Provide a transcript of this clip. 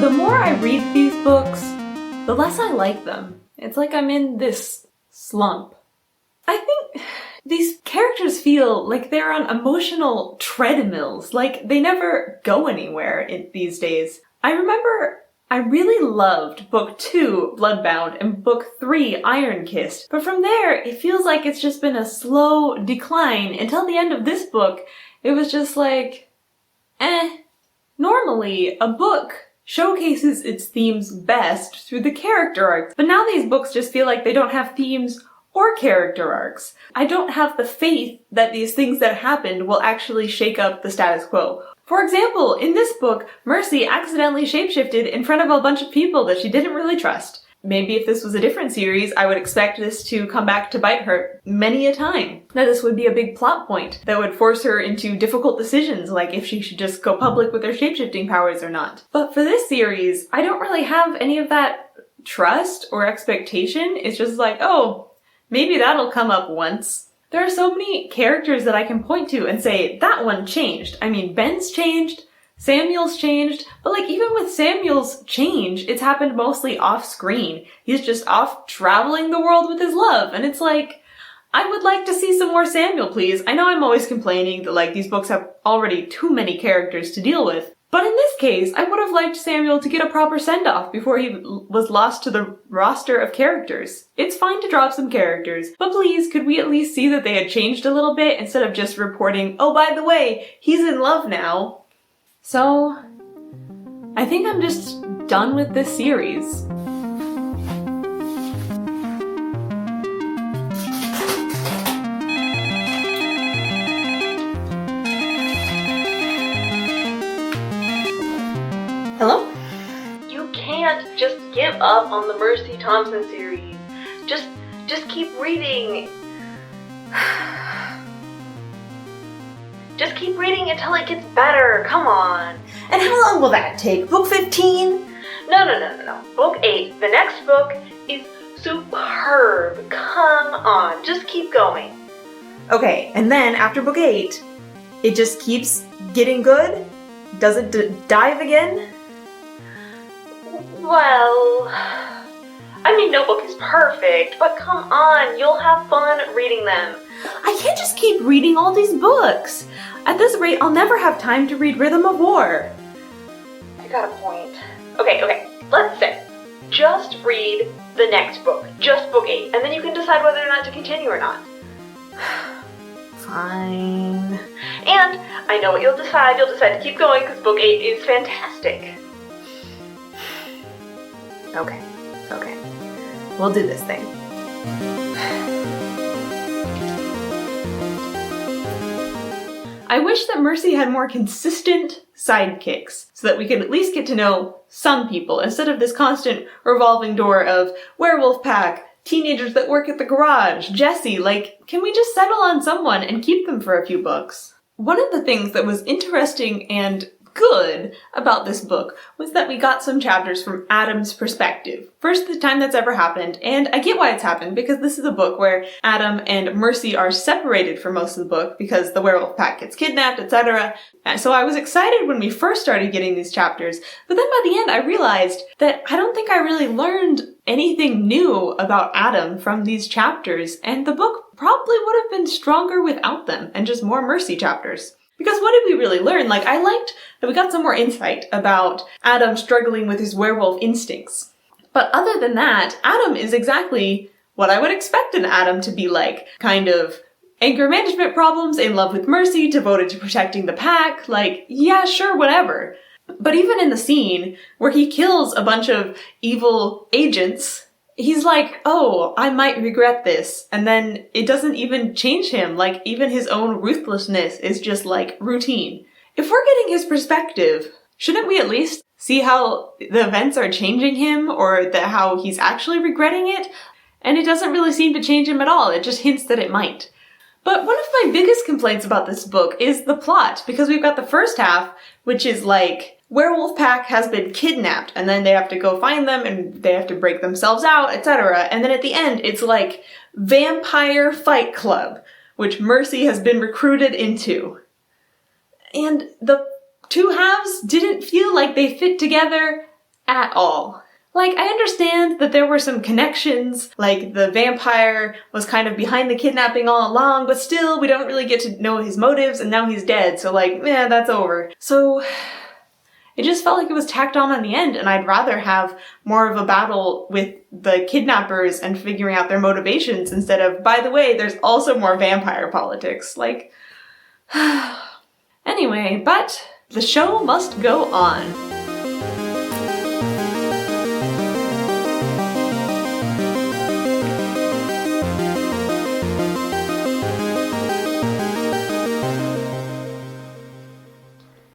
The more I read these books, the less I like them. It's like I'm in this slump. I think these characters feel like they're on emotional treadmills, like they never go anywhere these days. I remember I really loved book 2, Bloodbound, and book 3, Iron Kissed, but from there it feels like it's just been a slow decline until the end of this book. It was just like, Normally, a book showcases its themes best through the character arcs, but now these books just feel like they don't have themes or character arcs. I don't have the faith that these things that happened will actually shake up the status quo. For example, in this book, Mercy accidentally shapeshifted in front of a bunch of people that she didn't really trust. Maybe if this was a different series, I would expect this to come back to bite her many a time. That this would be a big plot point that would force her into difficult decisions, like if she should just go public with her shapeshifting powers or not. But for this series, I don't really have any of that trust or expectation. It's just like, oh, maybe that'll come up once. There are so many characters that I can point to and say, that one changed. I mean, Ben's changed, Samuel's changed, but like even with Samuel's change, it's happened mostly off screen. He's just off traveling the world with his love, and it's like, I would like to see some more Samuel, please. I know I'm always complaining that like these books have already too many characters to deal with, but in this case, I would have liked Samuel to get a proper send-off before he was lost to the roster of characters. It's fine to drop some characters, but please, could we at least see that they had changed a little bit instead of just reporting, oh, by the way, he's in love now. So, I think I'm just done with this series. Hello? You can't just give up on the Mercy Thompson series. Just keep reading. Just keep reading until it gets better, come on. And how long will that take? Book 15? No. Book 8, the next book, is superb. Come on, just keep going. Okay, and then after book 8, it just keeps getting good? Does it dive again? Well, I mean, no book is perfect, but come on, you'll have fun reading them. I can't just keep reading all these books. At this rate, I'll never have time to read Rhythm of War. I got a point. Okay, let's say, just read the next book, just book 8, and then you can decide whether or not to continue or not. Fine. And I know what you'll decide to keep going because book 8 is fantastic. Okay. We'll do this thing. I wish that Mercy had more consistent sidekicks so that we could at least get to know some people instead of this constant revolving door of werewolf pack, teenagers that work at the garage, Jessie. Like, can we just settle on someone and keep them for a few books? One of the things that was interesting and good about this book was that we got some chapters from Adam's perspective. First time that's ever happened, and I get why it's happened because this is a book where Adam and Mercy are separated for most of the book because the werewolf pack gets kidnapped, etc. So I was excited when we first started getting these chapters, but then by the end I realized that I don't think I really learned anything new about Adam from these chapters, and the book probably would have been stronger without them and just more Mercy chapters. Because what did we really learn? Like, I liked that we got some more insight about Adam struggling with his werewolf instincts. But other than that, Adam is exactly what I would expect an Adam to be like. Kind of anger management problems, in love with Mercy, devoted to protecting the pack. Like, yeah, sure, whatever. But even in the scene where he kills a bunch of evil agents, he's like, oh, I might regret this. And then it doesn't even change him. Like, even his own ruthlessness is just like routine. If we're getting his perspective, shouldn't we at least see how the events are changing him or how he's actually regretting it? And it doesn't really seem to change him at all. It just hints that it might. But one of my biggest complaints about this book is the plot, because we've got the first half, which is like, werewolf pack has been kidnapped, and then they have to go find them, and they have to break themselves out, etc. And then at the end, it's like, vampire fight club, which Mercy has been recruited into. And the two halves didn't feel like they fit together at all. Like, I understand that there were some connections, like the vampire was kind of behind the kidnapping all along, but still, we don't really get to know his motives, and now he's dead, so like, that's over. So, it just felt like it was tacked on the end, and I'd rather have more of a battle with the kidnappers and figuring out their motivations instead of, by the way, there's also more vampire politics. Like, anyway, but the show must go on.